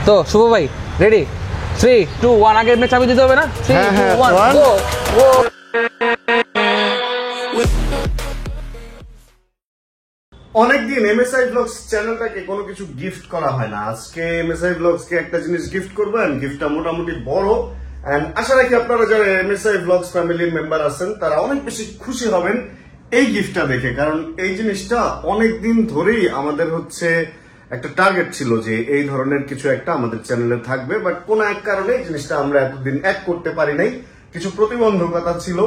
তো শুভ ভাই রেডি 3 2 1 আগে এমনি চাবি দিতে হবে না 3 2 1 গো গো। অনেকদিন এমএসআই ব্লগস চ্যানেলটাকে কোনো কিছু গিফট করা হয় না। আজকে এমএসআই ব্লগস কে একটা জিনিস গিফট করবো এন্ড গিফটটা মোটামুটি বড় এন্ড আশা রাখি আপনারা যারা এমএসআই ব্লগস ফ্যামিলির মেম্বার আছেন তারা অনেক বেশি খুশি হবেন এই গিফটটা দেখে। কারণ এই জিনিসটা অনেকদিন ধরেই আমাদের হচ্ছে একটা টার্গেট ছিল যে এই ধরনের কিছু একটা আমাদের চ্যানেলে থাকবে, বাট কোন এক কারণে এই জিনিসটা আমরা এতদিন এক করতে পারি নাই। কিছু প্রতিবন্ধকতা ছিল।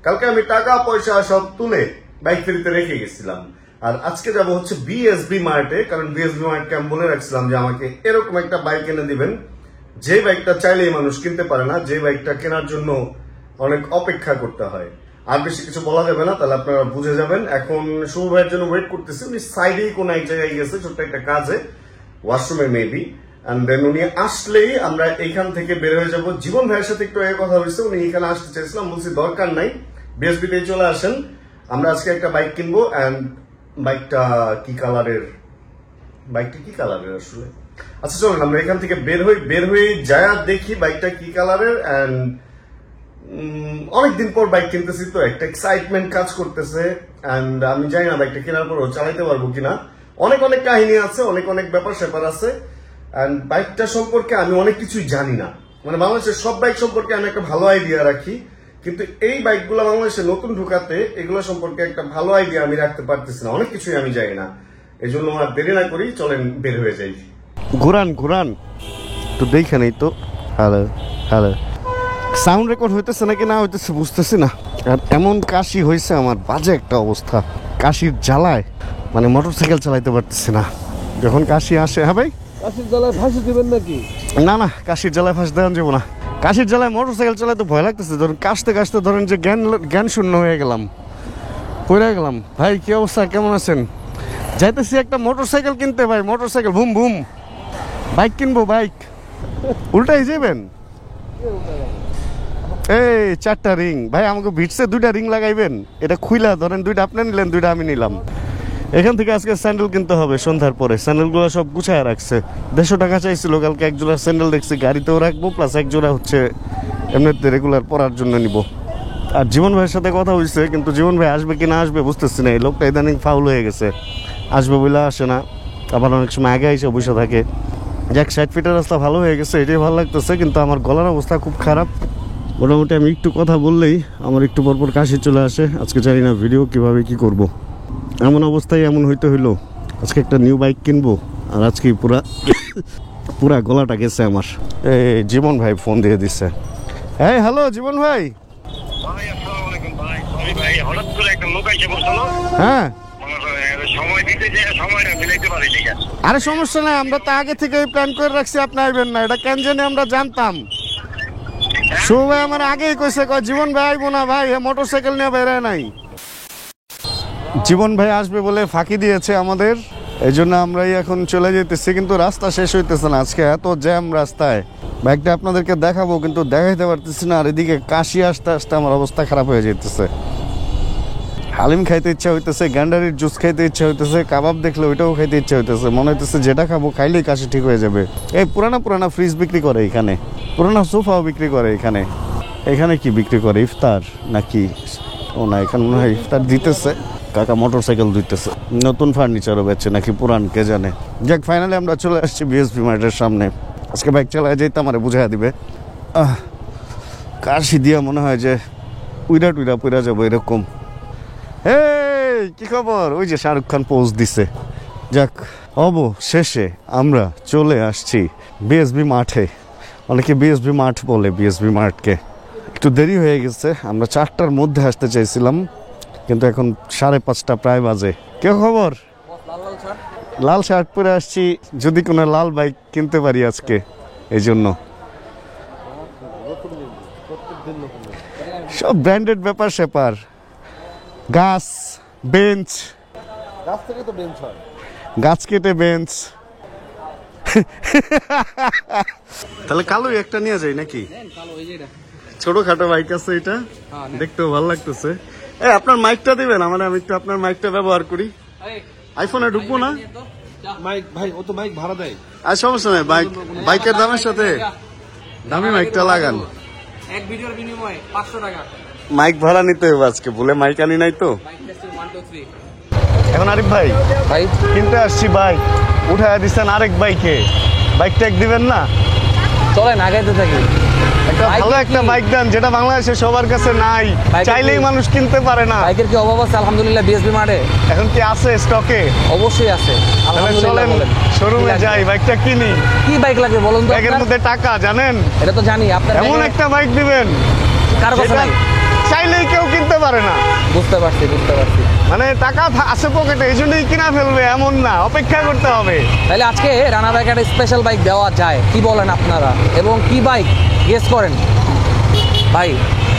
কালকে আমি টাকা পয়সা সব তুলে বাইক ফেরিতে রেখে গেছিলাম, আর আজকে যাব হচ্ছে বিএসবি মার্টে। কারণ বিএসবি মার্টকে আমি বলে রাখছিলাম যে আমাকে এরকম একটা বাইক এনে দিবেন যে বাইকটা চাইলেই মানুষ কিনতে পারে না, যে বাইকটা কেনার জন্য অনেক অপেক্ষা করতে হয়। আর বেশি কিছু বলা যাবে না, তাহলে আপনারা বুঝে যাবেন। এখন শুভ ভাইয়ের জন্য ওয়েট করতেছি। উনি সাইডেই কোন এক জায়গায় গেছে ছোট্ট একটা কাজে, ওয়াশরুমে মেবি, এন্ড দেন উনি আসলেই আমরা এইখান থেকে বের হয়ে যাব। জীবন ভাইয়ের সাথে একটু কথা হয়েছে, উনি এখানে আসতে চাইছিলাম, বলছি দরকার নাই, বিএসবিতেই চলে আসেন। আমরা আজকে একটা বাইক কিনবো এন্ড বাইকটা কি কালারের, বাইকটা কি কালারের আসলে, আচ্ছা চলুন আমরা এখান থেকে বের হয়ে যায় দেখি বাইকটা কি কালারের। এন্ড অনেকদিন পর বাইক কিনতেছি তো একটা এক্সাইটমেন্ট কাজ করতেছে এন্ড আমি জানি না বাইকটা কেনার পর চালাইতে পারবো কিনা। অনেক অনেক কাহিনী আছে, অনেক অনেক ব্যাপার স্যাপার আছে এন্ড বাইকটা সম্পর্কে আমি অনেক কিছুই জানি না। মানে বাংলাদেশের সব বাইক সম্পর্কে আমি একটা ভালো আইডিয়া রাখি, কিন্তু এই বাইকগুলো বাংলাদেশে নতুন ঢুকাতে এগুলো সম্পর্কে একটা ভালো আইডিয়া আমি রাখতে পারতেছি না। অনেক কিছুই আমি জানি না, এই জন্য আর দেরি না করি চলেন বের হয়ে যাই। ঘুরান তো দেখে নেই তো। হ্যালো হ্যালো, সাউন্ড রেকর্ড হইতেছে নাকি না হইতেছে বুঝতেছি না। আর এমন কাশি হয়েছে আমার, বাজে একটা অবস্থা কাশির জ্বালায়, মানে মোটরসাইকেল চালাইতে পারতেছি না যখন কাশি আসে। হ্যাঁ ভাই, কাশির জ্বালায় ফাঁসি দিবেন নাকি? না কাশির জ্বালায় ফাঁস দেওয়া যাবো না। কাশির জ্বালায় মোটরসাইকেল চালাতে ভয় লাগতেছে। ধরুন কাশতে ধরেন যে জ্ঞান শূন্য হয়ে গেলাম, পড়ে গেলাম। ভাই কি অবস্থা, কেমন আছেন? যাইতেছি একটা মোটরসাইকেল কিনতে ভাই, মোটরসাইকেল বুম বুম, বাইক কিনবো, বাইক উল্টাই যাবেন। এই 4টা রিং ভাই, আমাকে ভিটসে 2টা রিং লাগাইবেন। এটা খুইলা ধরেন 2টা আপনি নিলেন, 2টা আমি নিলাম। এখান থেকে আজকে স্যান্ডেল কিনতে হবে সন্ধ্যার পরে। স্যান্ডেলগুলো সব গুছায় রাখছে। 150 টাকা চাইছিল, কালকে এক জোড়া স্যান্ডেল দেখছি গাড়িতেও রাখবো, প্লাস এক জোড়া হচ্ছে এমনিতে রেগুলার পরার জন্য নিব। আর জীবন ভাইয়ের সাথে কথা হয়েছে, কিন্তু জীবন ভাই আসবে কি না আসবে বুঝতেছি না। এই লোকটা ইদানিং ফাউল হয়ে গেছে, আসবে বলে আসে না, আবার অনেক সময় আগে এসে বসে থাকে। যাক 60 ফিটের রাস্তা ভালো হয়ে গেছে, এটাই ভালো লাগতেছে। কিন্তু আমার গলার অবস্থা খুব খারাপ। মোটামুটি আমি একটু কথা বললেই আমার একটু পরপর কাশি চলে আসে। আজকে জানি না ভিডিও কিভাবে কি করব, এমন অবস্থায় এমন হইতে হইলো। আজকে একটা নিউ বাইক কিনবো আর আজকে পুরা গলাটা গেছে আমার। এই জীবন ভাই ফোন দিয়ে দিচ্ছে। হ্যাঁ হ্যালো জীবন ভাই। হ্যাঁ আরে সমস্যা নাই, আমরা তো আগে থেকে প্ল্যান করে রাখছি আপনি আইবেন না, এটা কেন জানি আমরা জানতাম। শুভ ভাই আমার আগেই কইছে, জীবন ভাই আইবো না ভাই, মোটরসাইকেল নিয়ে বেরোয় নাই। জীবন ভাই আসবে বলে ফাঁকি দিয়েছে আমাদের, এই জন্য আমরাই এখন চলে যেতেছি। কিন্তু রাস্তা শেষ হইতেছে না, আজকে এত জ্যাম রাস্তায়। বাইকটা আপনাদেরকে দেখাবো কিন্তু দেখাইতে পারতেছি না। আর এদিকে কাশি আসতে আসতে আমার অবস্থা খারাপ হয়ে যেতেছে। হালিম খাইতে ইচ্ছা হইতেছে, গ্যান্ডারির জুস খাইতে ইচ্ছা হইতেছে, কাবাব দেখলে ওইটাও খাইতে ইচ্ছা হইতেছে। মনে হইতেছে যেটা খাবো খাইলেই কাশি ঠিক হয়ে যাবে। এই পুরানা ফ্রিজ বিক্রি করে এখানে, পুরানা সোফাও বিক্রি করে এখানে। এখানে কি বিক্রি করে, ইফতার নাকি? ও না, এখানে মনে হয় ইফতার দিতেছে। কাকা মোটরসাইকেল দিতেছে, নতুন ফার্নিচারও বেচছে নাকি পুরান, কে জানে। যাক ফাইনালি আমরা চলে আসছি বিএসবি মার্টের সামনে। আজকে বাইক চালায় যেতে আমার বুঝাইয়া দিবে। কাশি দিয়া মনে হয় যে উইরা টুইরা পুইরা যাবো এরকম। এই কি খবর? ওই যে শাহরুখ খান পোজ দিছে। যাক অবশেষে আমরা চলে আসছি বিএসবি মাঠে। অনেকে বিএসবি মাঠ বলে বিএসবি মার্টকে। একটু দেরি হয়ে গেছে, আমরা 4টার মধ্যে আসতে চাইছিলাম, কিন্তু এখন 5:30 প্রায় বাজে। কে খবর? লাল শার্ট পরে আসছি, যদি কোনো লাল বাইক কিনতে পারি আজকে, এই জন্য। সব ব্র্যান্ডেড ব্যাপার স্যাপার, গাছ বেঞ্চ, গাছ থেকে তো বেঞ্চ হয়, গাছ কেটে বেঞ্চ। তাহলে কালোই একটা নিয়ে যাই নাকি? ছোটখাটো বাইক আছে এটা, দেখতেও ভালো লাগতেছে। আপনার মাইকটা দিবেন আমার, আমি একটু আপনার মাইকটা ব্যবহার করি। আইফোনে ঢুকবো না? মাইক ভাই ও তো মাইক ভাড়া দেয়। আর সমস্যা নাই, বাইকের দামের সাথে দামি মাইকটা লাগান। এক ভিডিওর বিনিময়ে 500 টাকা মাইক ভাড়া নিতে হবে আজকে, বলে মাইক আনি নাই তো। বাইক টেস্টিং 1 2 3 এখন আরিফ ভাই ভাই কিনতে আসছি বাইক, উঠায় দিচ্ছেন আরেক বাইকে, বাইক ট্যাগ দিবেন না? চলেন আগাইতে থাকি। একটা বাইক ভালো কি? একটা বাইক দেন যেটা বাংলাদেশে সবার কাছে নাই, বাইকের চাইলেই কি? মানুষ কিনতে পারে না। বাইকের কি অভাব আছে? আলহামদুলিল্লাহ বিএসবি মার্টে এখন কি আছে স্টকে? অবশ্যই আছে, তাহলে আলহামদুলিল্লাহ। চলেন বলেন শোরুমে কি যাই, লাগবে? বাইকটা কিনি। কি বাইক লাগবে বলুন তো ব্যাগের আপনার? মধ্যে টাকা জানেন, এটা তো জানি আপনার এমন ব্যাগে একটা বাইক দিবেন কার কাছে যেটা নাই। চাইলেই কেউ কিনতে পারে না। বুঝতে পারছি। মানে টাকা আছে পকেটে, এই জন্যই কিনা ফেলবে এমন না, অপেক্ষা করতে হবে। তাহলে আজকে রানা বাইক একটা স্পেশাল বাইক দেওয়া যায়, কি বলেন আপনারা? এবং কি বাইক গেস করেন ভাই?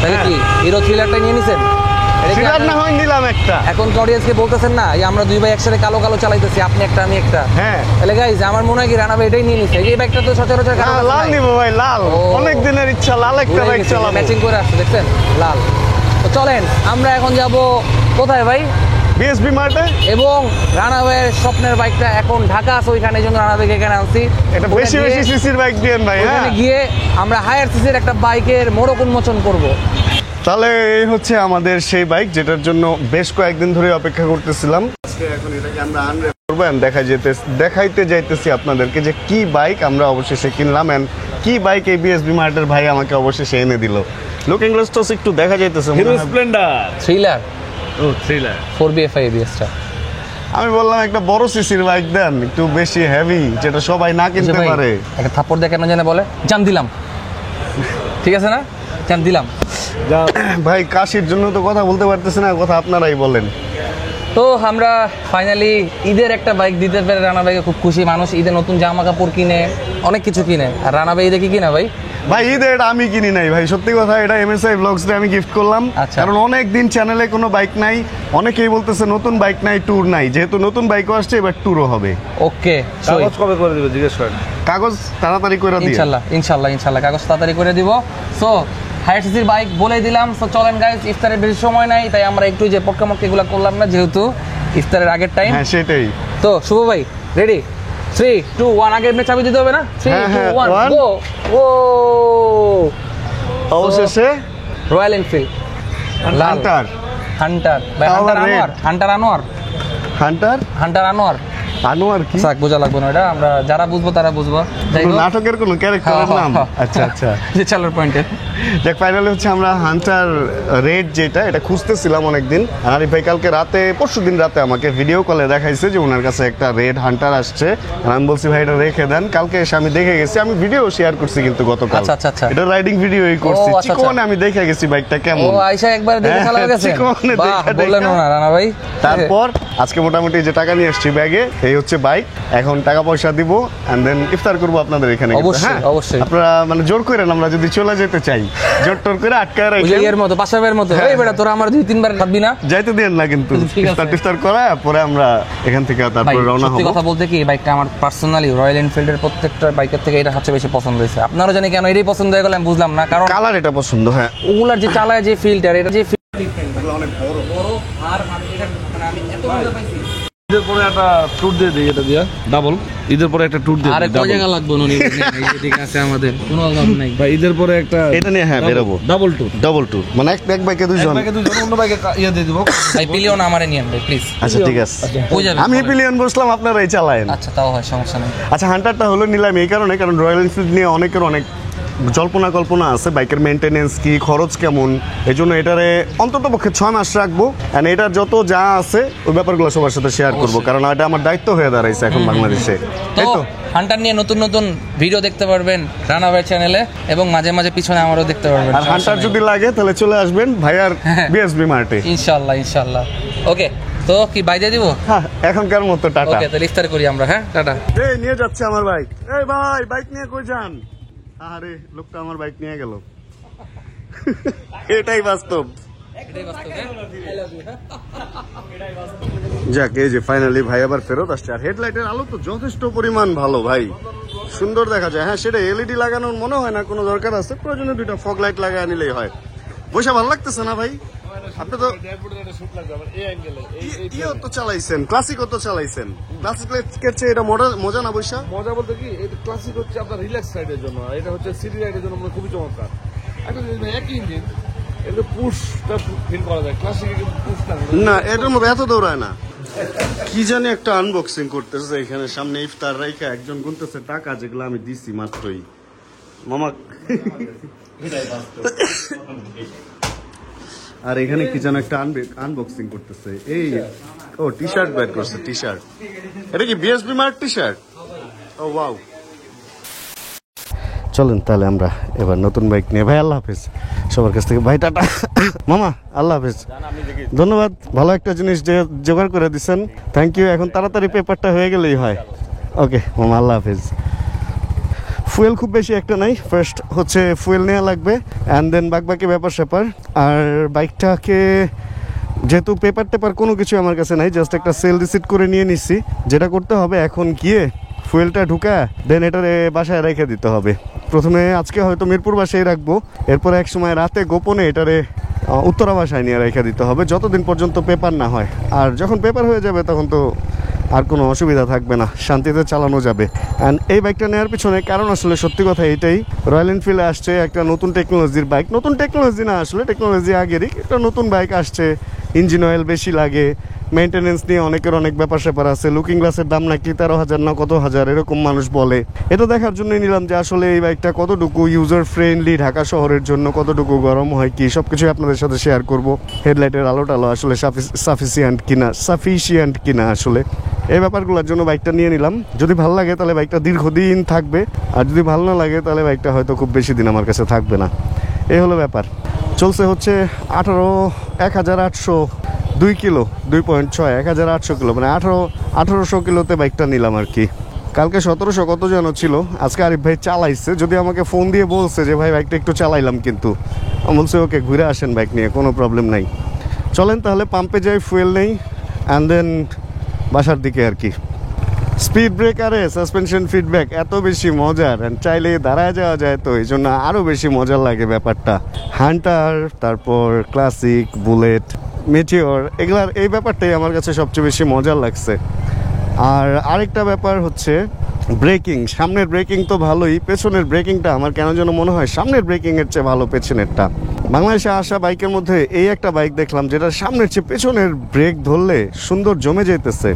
তাহলে কি হিরো থ্রিলারটা নিয়ে নিছেন? এটা কি সিটার না আপনার- হয় নিলাম একটা। এখন অডিয়েন্সকে বলতেছেন না যে আমরা দুই ভাই একসাথে কালো কালো চালাইতেছি, আপনি একটা আমি একটা। হ্যাঁ তাহলে গাইজ আমার মনে হয় কি রানা ভাই এটাই নিয়ে নিছে। এই বাইকটা তো সচরাচর কারো কাছে লাল নাই। নিবো ভাই, লাল। ও। অনেক দিনের ইচ্ছা লাল একটা বাইক চালাবো। ম্যাচিং করে আসছে দেখছেন, লাল। তো চলেন আমরা এখন যাব কোথায় ভাই? বিএসবি মার্টে। এবং রানা ভাইয়ের স্বপ্নের বাইকটা এখন ঢাকা আছে, ওইখানে এই জন্য রানা ভাইকে এখানে আনছি। এটা ওখানে বেশি গিয়ে- সিসির বাইক দিয়েন ভাই। হ্যাঁ ওখানে গিয়ে আমরা হায়ার সিসির একটা বাইকের মোড়ক উন্মোচন করব। তাহলে এই হচ্ছে আমাদের সেই বাইক যেটার জন্য বেশ কয়েকদিন ধরে অপেক্ষা করতেছিলাম। আজকে এখন এটাকে আমরা আনরেপ করবো and দেখাইতে যাইতেছি আপনাদেরকে যে কি বাইক আমরা অবশেষে কিনলাম এন্ড কি বাইক এই বিএসবি মার্টের ভাই আমাকে অবশেষে এনে দিল। লুকিং গ্লাস তো একটু দেখা যাইতেছে মনে হিরো হয়। স্প্লেন্ডার। থ্রিলার ও থ্রিলার। 4BFI ABS-টা। আমি বললাম একটা বড় সিসির বাইক দেন, একটু বেশি হেভি, যেটা সবাই না কিনতে পারে। একটা থাপ্পড় দেখে কেন জানে বলে জান দিলাম, ঠিক আছে না? জান দিলাম। ভাই কাশির জন্য তো কথা বলতে পারতেছি না, কথা আপনারাই বলেন। তো আমরা ফাইনালি ঈদের একটা বাইক দিতে পেরে রানা ভাইকে খুব খুশি। মানুষ ঈদে নতুন জামা কাপড় কিনে, অনেক কিছু কিনে, আর রানা ভাই ঈদে কি কিনা ভাই? ভাই ঈদে এটা আমি কিনি নাই ভাই, সত্যি কথা। এটা MSI ব্লগসে আমি গিফট করলাম। আচ্ছা। কারণ অনেক দিন চ্যানেলে কোনো বাইক নাই, অনেকেই বলতেছে নতুন বাইক নাই, ট্যুর নাই। যেহেতু নতুন বাইকও আসছে, এবার ট্যুরও হবে। ওকে, কাগজ কবে করে দিবে জিজ্ঞেস করেন। কাগজ তাড়াতাড়ি করে দিয়ে ইনশাল্লাহ কাগজ তাড়াতাড়ি করে দিব। সো হায়ার সিসির বাইক বলে দিলাম। সো চলেন গাইজ, ইফতারের বেশি সময় নাই, তাই আমরা একটু যে পটকামটকা এগুলো করলাম না, যেহেতু ইফতারের আগের টাইম। হ্যাঁ সেটাই। তো শুভ ভাই রেডি? 3 2 1 আগে এমনি চাবি দিতে হবে না? 3 হ্যাঁ, 2 1 one. গো। ও অবশেষে রয়্যাল এনফিল্ড লাল হান্টার। হান্টার ভাই, তাও আবার হান্টার আনোয়ার হান্টার আনোয়ার কি? সাক বোঝা লাগবে না, এটা আমরা যারা বুঝবো তারা বুঝবো। যাই কোনো হোক, নাটকের কোনো ক্যারেক্টারের নাম? আচ্ছা আচ্ছা। যে চালার পয়েন্টে দেখ ফাইনালি হচ্ছে আমরা হান্টার রেড যেটা, এটা খুঁজতেছিলাম অনেকদিন। আর আরিফ ভাই কালকে রাতে, পরশুদিন রাতে আমাকে ভিডিও কলে দেখাইছে যে ওনার কাছে একটা রেড হান্টার আসছে। আর আমি বলছি ভাই এটা রেখে দেন, কালকে এসে আমি দেখে গেছি। আমি ভিডিও শেয়ার করছি কিন্তু গতকাল। আচ্ছা। এটা রাইডিং ভিডিওই করছি। ও, আচ্ছা, চিকনে আমি দেখে গেছি বাইকটা ও কেমন। আয়শা একবার দেখে হ্যাঁ, চালা গেছে, চিকনে বাহ, দেখা বললেন দেখা। না রানা ভাই। তারপর আজকে মোটামুটি যে টাকা নিয়ে আসছি ব্যাগে, এই হচ্ছে বাইক। এখন টাকা পয়সা দিব এন্ড দেন ইফতার করবো আপনাদের এখানে কিন্তু, অবশ্যই, হ্যাঁ? অবশ্যই। আপনারা মানে জোর করেন, আমরা যদি চলে যেতে চাই জোর টোর করে আটকায় ওই যে রাখেন। এর মতো পাশাবের মতো, হ্যাঁ, এই বেটা তোরা আমার 2-3 বার খাবি না যাইতে দেন না কিন্তু। ঠিক আছে। ইফতার টিফতার করা পরে আমরা এখান থেকে ভাই। তারপর রওনা সত্যি হব। কথা বলতে কি, এই বাইকটা আমার পার্সোনালি রয়্যাল এনফিল্ডের প্রত্যেকটা বাইকের থেকে এটা সবচেয়ে বেশি পছন্দ হয়েছে। আপনারও জানি কেন এটাই পছন্দ হয়ে গেল আমি বুঝলাম না, কারণ কালার এটা পছন্দ। হ্যাঁ ওগুলার যে চালায় যে ফিল্টার, এটা যে অনেক বড়। বড় আর এটা মানে আমি এত মজা পাইছি। ঈদের পরে একটা ট্যুর দিয়ে দিই, এটা দিয়া ডাবল। ঈদের পরে একটা ট্যুর দিয়ে আরে দিই কয় double। জায়গা লাগবে নুনি? ঠিক আছে, আমাদের কোনো অভাব নাই ভাই ঈদের পরে একটা এটা নিয়ে হ্যাঁ বেরোবো। Double tour. ডবল টু মানে এক বাইকে দুইজন। বাইকে দুজন, অন্য বাইকে ইয়ে দিয়ে দিব। ভাই পিলিয়ন আমারে নিয়েন ভাই প্লিজ। আচ্ছা ঠিক আছে, হয়ে যাবে। আমি পিলিয়ন বসলাম, আপনারাই চালায়েন। আচ্ছা তাও হয়, সমস্যা নেই। আচ্ছা হান্টারটা হলো নিলাম এই কারণে, কারণ রয়্যাল এনফিল্ড নিয়ে অনেকের অনেক জল্পনা কল্পনা আছে, বাইকের মেনটেনেন্স কি, খরচ কেমন। এই জন্য এটারে অন্তত পক্ষে 6 মাস রাখবো এন্ড এটার যত যা আছে ওই ব্যাপারগুলো সবার সাথে শেয়ার করবো, কারণ এটা আমার দায়িত্ব হয়ে দাঁড়াইছে এখন বাংলাদেশে, তাই তো তো? হান্টার নিয়ে নতুন নতুন ভিডিও দেখতে পারবেন রানা ভাই চ্যানেলে, এবং মাঝে মাঝে পিছনে আমারও দেখতে পারবেন। আর হান্টার যদি লাগে তাহলে চলে আসবেন ভাইয়ার বিএসবি মার্টে। ইনশাল্লাহ। ওকে, তো কি বাই দিয়ে দিব? হ্যাঁ এখনকার মতো টাটা। ওকে, তাহলে ইফতার করি আমরা। হ্যাঁ, টাটা। এই নিয়ে যাচ্ছে আমার বাইক। এই ভাই বাইক নিয়ে কই যান? আরে লোকটা আমার বাইক নিয়ে গেল। এটাই বাস্তব। যাক, এই যে ফাইনালি ভাই আবার ফেরত আসছে। আর হেডলাইটের আলো তো যথেষ্ট পরিমাণ ভালো ভাই, সুন্দর দেখা যায়। হ্যাঁ সেটা এলইডি লাগানোর মনে হয় না কোনো দরকার আছে, প্রয়োজনে 2টা ফগ লাইট লাগায় নিলেই হয়। বসে ভালো লাগতেছে না ভাই? আপনি তো ইও তো চালাইছেন, ক্লাসিকও তো চালাইছেন। ক্লাসিকের চেয়ে এটা মজা না বৈশা? মজা বলতে কি এই ক্লাসিক হচ্ছে আপনার রিল্যাক্স রাইডের জন্য, আর এটা হচ্ছে সিটি রাইডের জন্য খুবই চমৎকার। একটা জিনিস ভাই, একই ইঞ্জিন, এটা পুশটা ফিল করা যায়, ক্লাসিকে কিন্তু পুশ না। না, এটার মধ্যে এত দৌড়ায় না। কি জানি একটা আনবক্সিং করতেছে এখানে, সামনে ইফতার রাইখা একজন গুনতেছে টাকা যেগুলো আমি দিছি মাত্রই। মামা আর এখানে কি যেন একটা আনবক্সিং করতেছে। এই ও টি শার্ট বের করছে, টি শার্ট। এটা কি বিএসবি মার্ক টি শার্ট? ও ওয়াও। চলেন তাহলে আমরা এবার নতুন বাইক নিয়ে। ভাই আল্লাহ হাফেজ সবার কাছ থেকে। ভাই টাটা। মামা আল্লাহ হাফেজ, ধন্যবাদ। ভালো একটা জিনিস জোগাড় করে দিচ্ছেন, থ্যাংক ইউ। এখন তাড়াতাড়ি পেপারটা হয়ে গেলেই হয়। ওকে মামা, আল্লাহ হাফেজ। ফুয়েল খুব বেশি একটা নাই, ফার্স্ট হচ্ছে ফুয়েল নেওয়া লাগবে, অ্যান্ড দেন বাকি ব্যাপার স্যাপার। আর বাইকটাকে যেহেতু পেপার টেপার কোনো কিছু আমার কাছে নাই, জাস্ট একটা সেল রিসিট করে নিয়ে নিচ্ছি। যেটা করতে হবে এখন গিয়ে ফুয়েলটা ঢুকা দেন এটারে বাসায় রেখে দিতে হবে। প্রথমে আজকে হয়তো মিরপুর বাসায় রাখবো, এরপরে এক সময় রাতে গোপনে এটারে উত্তরা বাসায় নিয়ে রেখে দিতে হবে, যতদিন পর্যন্ত পেপার না হয়। আর যখন পেপার হয়ে যাবে তখন তো আর কোনো অসুবিধা থাকবে না, শান্তিতে চালানো যাবে। অ্যান্ড এই বাইকটা নেওয়ার পিছনে কারণ আসলে সত্যি কথা এটাই, রয়্যাল এনফিল্ডে আসছে একটা নতুন টেকনোলজির বাইক। নতুন টেকনোলজি না, আসলে টেকনোলজি আগেরই, একটা নতুন বাইক আসছে, ইঞ্জিন অয়েল বেশি লাগে, মেনটেনেন্স নিয়ে অনেকের অনেক ব্যাপার স্যাপার আছে। লুকিং গ্লাসের দাম নাকি 13,000 না কত হাজার এরকম মানুষ বলে। এটা দেখার জন্যই নিলাম যে আসলে এই বাইকটা কতটুকু ইউজার ফ্রেন্ডলি, ঢাকা শহরের জন্য কতটুকু গরম হয় কি সব কিছুই আপনাদের সাথে শেয়ার করব। হেডলাইটের আলো টালো আসলে সাফিসিয়েন্ট কিনা আসলে এই ব্যাপারগুলোর জন্য বাইকটা নিয়ে নিলাম। যদি ভালো লাগে তাহলে বাইকটা দীর্ঘদিন থাকবে, আর যদি ভালো না লাগে তাহলে বাইকটা হয়তো খুব বেশি দিন আমার কাছে থাকবে না। এই হলো ব্যাপার। চলছে হচ্ছে 18,802 কিলো, 2.6, 1,800 কিলো, মানে 1800 কিলোতে বাইকটা নিলাম আর কি। কালকে 1700 কত যেন ছিল, আজকে আরিফ ভাই চালাইছে, যদি আমাকে ফোন দিয়ে বলছে যে ভাই বাইকটা একটু চালাইলাম, কিন্তু আমি বলছি ওকে ঘুরে আসেন বাইক নিয়ে, কোনো প্রবলেম নাই। চলেন তাহলে পাম্পে যাই, ফুয়েল নেই, অ্যান্ড দেন বাসার দিকে আর কি। স্পিড ব্রেকারে সাসপেনশন ফিডব্যাক এত বেশি মজার, চাইলে দাঁড়ায় যাওয়া যায়, তো এই জন্য আরও বেশি মজার লাগে ব্যাপারটা। হান্টার, তারপর ক্লাসিক, বুলেট, মেটিওর, এগুলার এই ব্যাপারটাই আমার কাছে সবচেয়ে বেশি মজার লাগছে। আর আরেকটা ব্যাপার হচ্ছে ব্রেকিং। সামনের ব্রেকিং তো ভালোই, পেছনের ব্রেকিংটা আমার কেন যেন মনে হয় সামনের ব্রেকিংয়ের চেয়ে ভালো পেছনেরটা। বাংলাদেশে আসা বাইকের মধ্যে এই একটা বাইক দেখলাম যেটা সামনের চেয়ে পেছনের ব্রেক ধরলে সুন্দর জমে যেতেছে,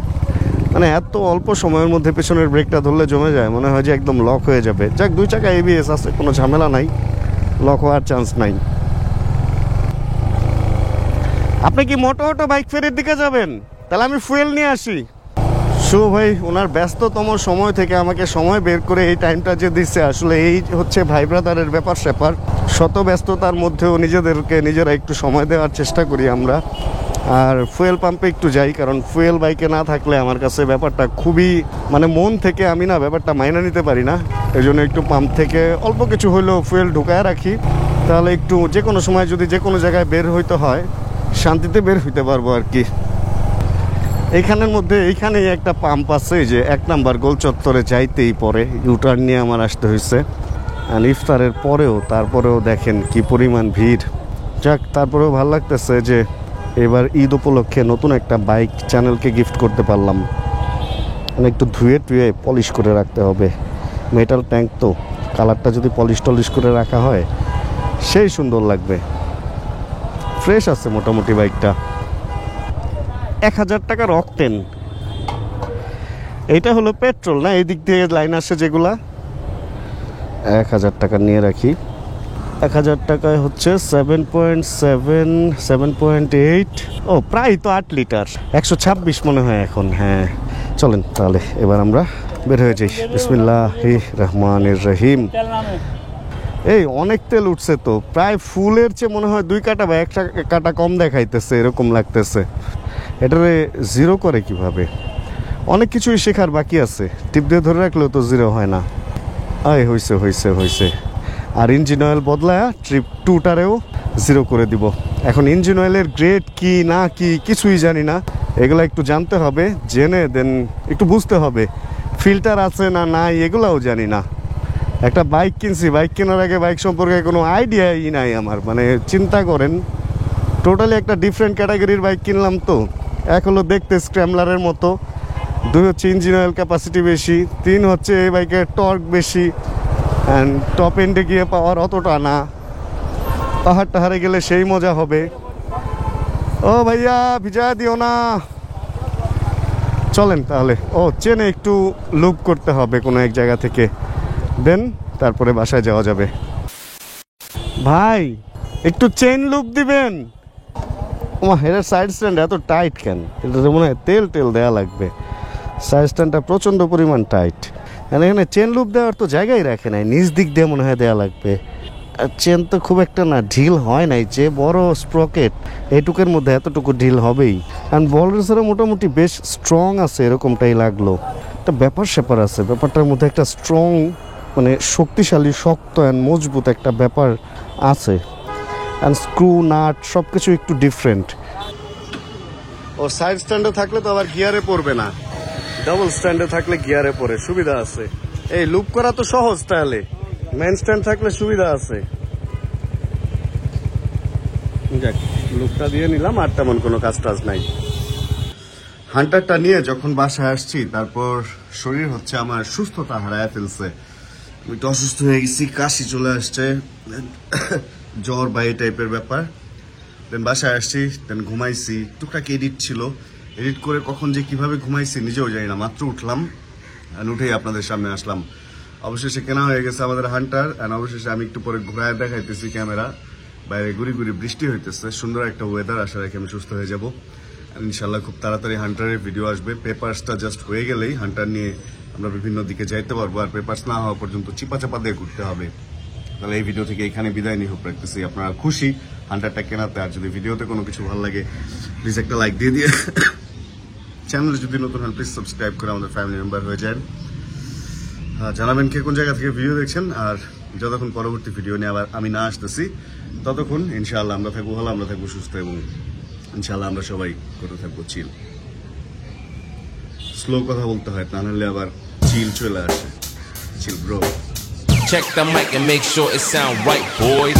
মানে এত অল্প সময়ের মধ্যে পেছনের ব্রেকটা ধরলে জমে যায়, মনে হয় যে একদম লক হয়ে যাবে। যাক, 2 চাকা ABS আছে, কোনো ঝামেলা নাই, লক হওয়ার চান্স নাই। আপনি কি মোটো বাইক ফেরির দিকে যাবেন? তাহলে আমি ফুয়েল নিয়ে আসি। শুভ ভাই ওনার ব্যস্ততম সময় থেকে আমাকে সময় বের করে এই টাইমটা যে দিচ্ছে, আসলে এই হচ্ছে ভাই ব্রাদারের ব্যাপার স্যাপার। শত ব্যস্ততার মধ্যেও নিজেরা একটু সময় দেওয়ার চেষ্টা করি আমরা। আর ফুয়েল পাম্পে একটু যাই, কারণ ফুয়েল বাইকে না থাকলে আমার কাছে ব্যাপারটা খুবই, মানে মন থেকে আমি না ব্যাপারটা মাইনা নিতে পারি না। এই জন্য একটু পাম্প থেকে অল্প কিছু হইলেও ফুয়েল ঢুকায় রাখি, তাহলে একটু যে কোনো সময় যদি যে কোনো জায়গায় বের হইতে হয় শান্তিতে বের হইতে পারবো আর কি। এইখানেই একটা পাম্প আছে, যে 1 নাম্বার গোল চত্বরে যাইতেই পরে ইউটার্ন নিয়ে আমার আসতে হয়েছে। আর ইফতারের পরেও তারপরেও দেখেন কি পরিমাণ ভিড়। যাক, তারপরেও ভালো লাগতেছে যে এবার ঈদ উপলক্ষে নতুন একটা বাইক চ্যানেলকে গিফট করতে পারলাম। মানে একটু ধুয়ে পলিশ করে রাখতে হবে, মেটাল ট্যাঙ্ক তো, কালারটা যদি পলিশ করে রাখা হয় সেই সুন্দর লাগবে। ফ্রেশ আছে মোটামুটি বাইকটা। 1000 টাকার অকটেন, এইটা হলো পেট্রোল না, এই দিক দিয়ে লাইন আসে যেগুলা। 1000 টাকা নিয়ে রাখি। 1000 টাকায় হচ্ছে 7.8, ও প্রায় তো 8 লিটার, 126 মনে হয় এখন। হ্যাঁ চলেন তাহলে এবার আমরা বের হয়ে যাই। বিসমিল্লাহির রহমানির রহিম। এই অনেক তেল উঠছে তো, প্রায় ফুলের চেয়ে মনে হয় 2 কাটা বা 1 কাটা কম দেখাইতেছে, এরকম লাগতেছে। এটারে জিরো করে কিভাবে, অনেক কিছুই শেখার বাকি আছে। টিপ দিয়ে ধরে রাখলেও তো জিরো হয় না। হয়েছে। আর ইঞ্জিন অয়েল বদলায় ট্রিপ 2টারেও জিরো করে দিব। এখন ইঞ্জিন অয়েলের গ্রেড কি না কি কিছুই জানি না, এগুলো একটু জানতে হবে, জেনে দেন একটু বুঝতে হবে ফিল্টার আছে না নাই, এগুলাও জানি না। একটা বাইক কিনছি, বাইক কেনার আগে বাইক সম্পর্কে কোনো আইডিয়াই নাই আমার। মানে চিন্তা করেন টোটালি একটা ডিফারেন্ট ক্যাটাগরির বাইক কিনলাম। তো এক হলো দেখতে স্ক্র্যামলারের মতো, 2 হচ্ছে ইঞ্জিন অয়েল ক্যাপাসিটি বেশি, 3 হচ্ছে এই বাইকের টর্ক বেশি, অ্যান্ড টপ এন্ডে গিয়ে পাওয়ার অতটা না, পাহাড় টাহারে গেলে সেই মজা হবে। ও ভাইয়া ভিজা দিও না। চলেন তাহলে, ও চেনে একটু লুপ করতে হবে কোনো এক জায়গা থেকে, দেন তারপরে বাসায় যাওয়া যাবে। ভাই একটু চেন লুপ দিবেন। ওমা এটার সাইড স্ট্যান্ড এত টাইট কেন? এটা মনে হয় তেল দেওয়া লাগবে। সাইড স্ট্যান্ডটা প্রচণ্ড পরিমাণ টাইট, এখানে চেন লুপ দেওয়ার তো জায়গায় রাখে নাই, নিচ দিক দিয়ে মনে হয় দেওয়া লাগবে। আর চেন তো খুব একটা না ঢিল হয় নাই, যে বড় স্প্রকেট এইটুকের মধ্যে এতটুকু ঢিল হবেই। কারণ বল রেসারও মোটামুটি বেশ স্ট্রং আছে এরকমটাই লাগলো। একটা ব্যাপার স্যাপার আছে, ব্যাপারটার মধ্যে একটা স্ট্রং মানে শক্তিশালী শক্ত অ্যান্ড মজবুত একটা ব্যাপার আছে। অ্যান্ড স্ক্রু নাট সব কিছু একটু ডিফারেন্ট। ও সাইড স্ট্যান্ডে থাকলে তো আবার গিয়ারে পড়বে না, ডাবল স্ট্যান্ডে থাকলে গিয়ারে পড়ে, সুবিধা আছে। এই লুপ করা তো সহজ, তাহলে মেন স্ট্যান্ড থাকলে সুবিধা আছে। যাক লুপটা দিয়ে নিলাম, আর তেমন কোনো কাজ টাজ নাই। হান্টারটা নিয়ে যখন বাসায় আসছি, তারপর শরীর হচ্ছে আমার সুস্থতা হারায় ফেলছে। আমি একটু অসুস্থ হয়ে গেছি, কাশি চলে আসছে, জ্বর বা এই টাইপের ব্যাপার। দেন বাসায় আসছি, দেন ঘুমাইছি, টুকটাক এডিট ছিল, এডিট করে কখন যে কিভাবে ঘুমাইছি নিজেও জানি না। মাত্র উঠলাম, উঠেই আপনাদের সামনে আসলাম। অবশেষে কেনা হয়ে গেছে আমাদের হান্টার, অ্যান্ড অবশেষে আমি একটু পরে ঘুরায় দেখাইতেছি ক্যামেরা। বাইরে গুড়ি গুড়ি বৃষ্টি হইতেছে, সুন্দর একটা ওয়েদার, আশা রাখি আমি সুস্থ হয়ে যাবো। ইনশাল্লাহ খুব তাড়াতাড়ি হান্টারের ভিডিও আসবে। পেপারসটা জাস্ট হয়ে গেলেই হান্টার নিয়ে আমরা বিভিন্ন দিকে যাইতে পারবো, আর পেপারস না হওয়া পর্যন্ত চিপা দিয়ে ঘুরতে হবে। তাহলে এই ভিডিও থেকে এখানে বিদায় নিয়ে হোক রাখতেছি। আপনারা খুশি হান্টারটা কেনাতে? আর যদি ভিডিওতে কোনো কিছু ভালো লাগে প্লিজ একটা লাইক দিয়ে দিয়ে চ্যানেলে যদি নতুন হন প্লিজ সাবস্ক্রাইব করে আমাদের ফ্যামিলি মেম্বার হয়ে যান। জানাবেন কে কোন জায়গা থেকে ভিডিও দেখছেন, আর যতক্ষণ পরবর্তী ভিডিও নিয়ে আবার আমি না আসতেছি ততক্ষণ ইনশাআল্লাহ আমরা থাকবো ভালো, আমরা থাকবো সুস্থ, এবং ইনশাআল্লাহ আমরা সবাই করতে থাকবো চিল। স্লো কথা বলতে হয়, তা নাহলে আবার চিল চলে আসে। Chill bro. Check the mic and make sure it sound right, boys.